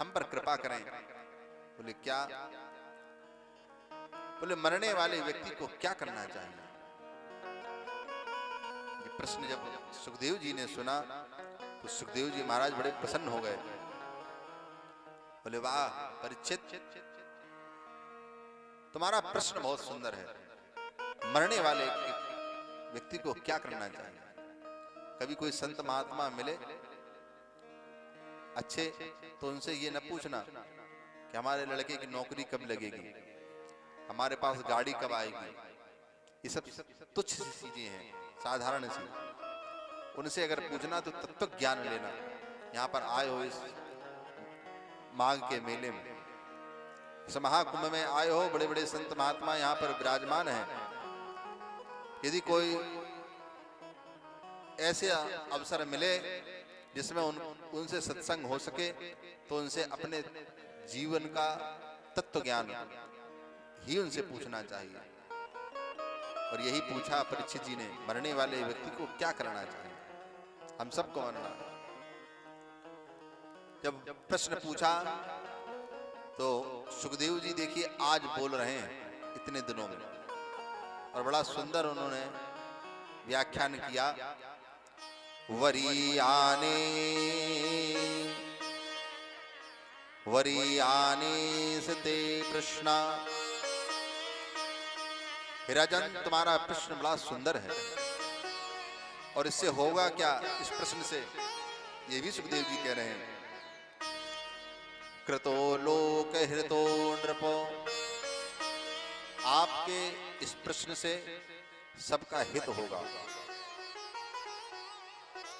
हम पर कृपा करें। बोले क्या? बोले मरने वाले व्यक्ति को क्या करना चाहिए? ये प्रश्न जब सुखदेव जी ने सुना तो सुखदेव जी महाराज बड़े प्रसन्न हो गए। बोले वाह परीक्षित, तुम्हारा प्रश्न बहुत सुंदर है। मरने वाले व्यक्ति को क्या करना चाहिए? कभी कोई संत महात्मा मिले अच्छे तो उनसे ये न पूछना कि हमारे लड़के की नौकरी कब लगेगी, हमारे पास गाड़ी कब आएगी। ये सब तुच्छ सी चीजें हैं, साधारण सी। उनसे अगर पूछना तो तत्व ज्ञान लेना। यहाँ पर आए हो इस माघ के मेले में, इस महाकुंभ में आए हो, बड़े बड़े संत महात्मा यहाँ पर विराजमान हैं। यदि कोई ऐसे अवसर मिले जिसमें उनसे सत्संग हो सके तो उनसे अपने जीवन का तत्व ज्ञान ही उनसे पूछना चाहिए। और यही पूछा परीक्षित जी ने, मरने वाले व्यक्ति को क्या करना चाहिए, हम सबको मरना। जब प्रश्न पूछा तो सुखदेव जी देखिए आज बोल रहे हैं इतने दिनों में, और बड़ा सुंदर उन्होंने व्याख्यान किया। वरीयाने वरीयाने सते प्रश्ना। हिराजन तुम्हारा प्रश्न बड़ा सुंदर है, और इससे होगा क्या? इस प्रश्न से ये भी सुखदेव जी कह रहे हैं, कृतो लोक हृतो नृपो। आपके इस प्रश्न से सबका हित होगा।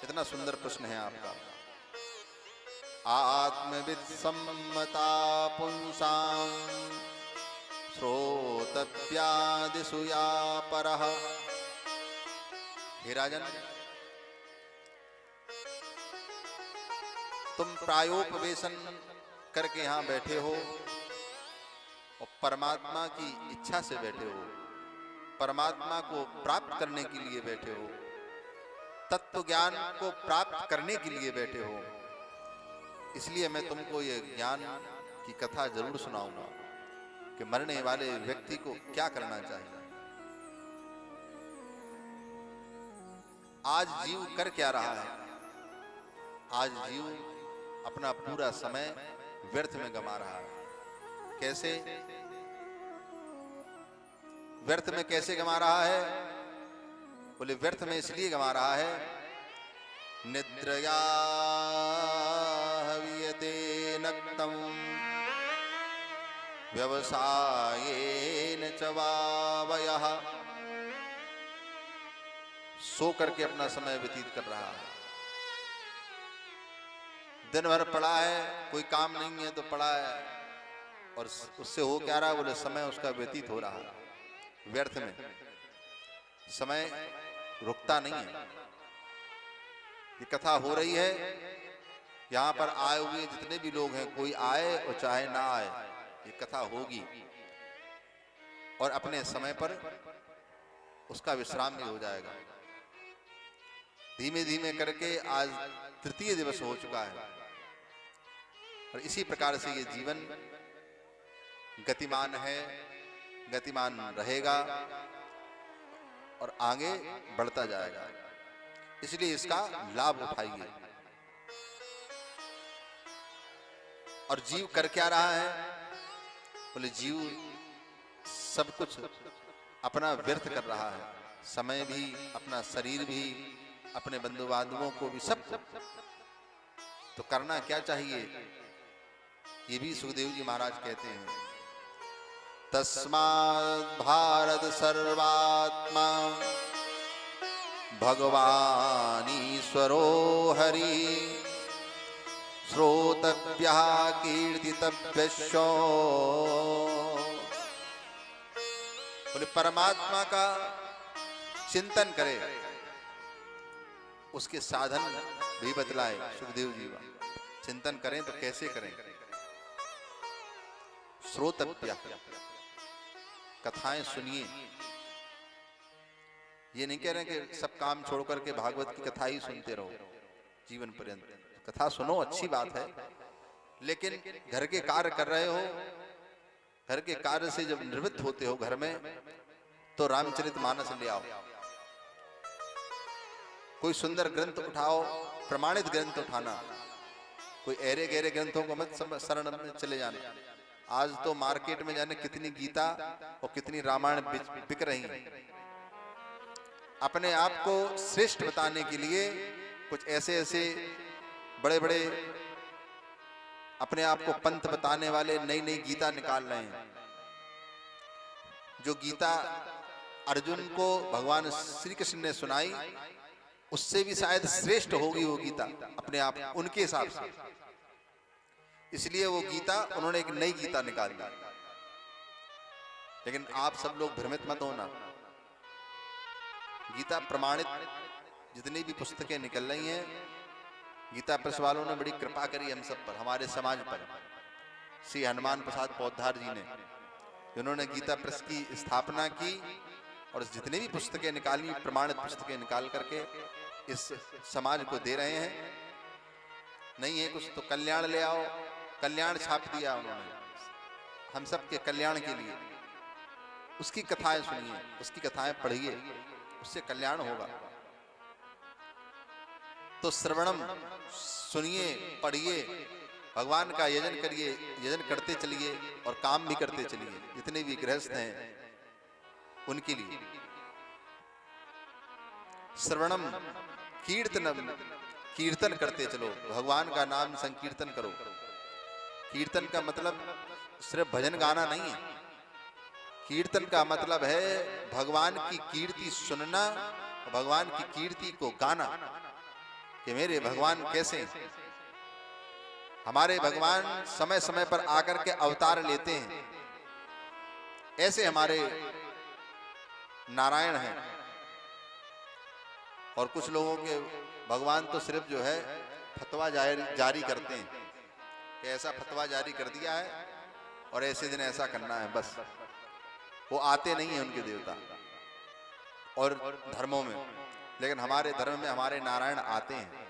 इतना सुंदर प्रश्न है आपका। आत्मविद सम्मता पुंसां श्रोतव्यादिषु या परः। हे राजन, तुम प्रायोपवेशन करके यहां बैठे हो और परमात्मा की इच्छा से बैठे हो, परमात्मा को प्राप्त करने के लिए बैठे हो, तत्व ज्ञान को प्राप्त करने के लिए बैठे हो। इसलिए मैं तुमको ये ज्ञान की कथा जरूर सुनाऊंगा कि मरने वाले व्यक्ति को क्या करना चाहिए। आज जीव कर क्या रहा है? आज जीव अपना पूरा समय व्यर्थ में गंवा रहा है। कैसे? व्यर्थ में कैसे गंवा रहा है? बोले व्यर्थ में इसलिए गंवा रहा है, निद्रया हवियते नक्तम व्यवसायेन च वावयः। सो करके अपना समय व्यतीत कर रहा है। दिन भर पड़ा है, कोई काम नहीं है तो पड़ा है, और उससे हो क्या रहा? बोले समय उसका व्यतीत हो रहा है व्यर्थ में। समय रुकता नहीं है। ये कथा हो रही है, यहाँ पर आए हुए जितने भी लोग हैं, कोई आए और चाहे ना आए, ये कथा होगी और अपने समय पर उसका विश्राम भी हो जाएगा। धीमे धीमे करके आज तृतीय दिवस हो चुका है, और इसी प्रकार से ये जीवन गतिमान है, गतिमान रहेगा और आगे बढ़ता जाएगा। इसलिए इसका लाभ उठाइए। और जीव कर क्या रहा है? बोले जीव सब कुछ अपना व्यर्थ कर रहा है, समय भी, अपना शरीर भी, अपने बंधु बांधवों को भी, सब। तो करना क्या चाहिए? ये भी सुखदेव जी महाराज कहते हैं, तस्मात् भारत सर्वात्मा भगवान ईश्वरो हरि श्रोतव्यः कीर्तितव्यश्च। बोले परमात्मा का चिंतन करे, उसके साधन भी बतलाए सुखदेव जी। चिंतन करें तो कैसे करें? श्रोतव्य, कथाएं सुनिए। ये नहीं कह रहे कि सब काम छोड़ करके भागवत की कथा ही सुनते रहो जीवन पर्यंत। कथा सुनो, अच्छी बात है, लेकिन घर के कार्य कर रहे हो, घर के कार्य से जब निवृत्त होते हो घर में, तो रामचरितमानस ले आओ, कोई सुंदर ग्रंथ उठाओ, प्रमाणित ग्रंथ उठाना, कोई ऐरे गहरे ग्रंथों को मत शरण में चले जाना। आज तो मार्केट में जाने कितनी गीता और कितनी रामायण बिक रही हैं। अपने आप को श्रेष्ठ बताने के लिए कुछ ऐसे ऐसे बड़े बड़े अपने आप को पंथ बताने वाले नई नई गीता निकाल रहे हैं। जो गीता अर्जुन को भगवान श्री कृष्ण ने सुनाई, उससे भी शायद श्रेष्ठ होगी वो गीता अपने आप उनके हिसाब से। इसलिए वो गीता उन्होंने एक नई गीता निकाल दी। लेकिन आप सब लोग भ्रमित मत होना, गीता प्रमाणित जितनी भी पुस्तकें निकल रही हैं, गीता प्रेस वालों ने बड़ी कृपा करी हम सब पर, हमारे समाज पर। श्री हनुमान प्रसाद पौधार जी ने, जिन्होंने गीता प्रेस की स्थापना की और जितनी भी पुस्तकें निकाली, प्रमाणित पुस्तकें निकाल करके इस समाज को दे रहे हैं। नहीं है कुछ तो कल्याण ले आओ, कल्याण छाप दिया उन्होंने हम सब के कल्याण के लिए। उसकी कथाएं सुनिए, उसकी कथाएं पढ़िए, उससे कल्याण होगा। तो श्रवणम, सुनिए, पढ़िए, भगवान का यजन करिए, यजन करते चलिए और काम भी करते चलिए, जितने भी गृहस्थ हैं उनके लिए। श्रवणम कीर्तनम, कीर्तन करते चलो, भगवान का नाम संकीर्तन करो। कीर्तन का मतलब सिर्फ भजन गाना नहीं है, कीर्तन का मतलब है भगवान की कीर्ति सुनना, भगवान की कीर्ति को गाना कि मेरे भगवान कैसे हैं। हमारे भगवान समय समय पर आकर के अवतार लेते हैं, ऐसे हमारे नारायण हैं। और कुछ लोगों के भगवान तो सिर्फ जो है फतवा जारी करते हैं कि ऐसा फतवा जारी कर दिया है और ऐसे दिन ऐसा करना है, बस। वो आते नहीं है उनके देवता और धर्मों में, लेकिन हमारे धर्म में हमारे नारायण आते हैं।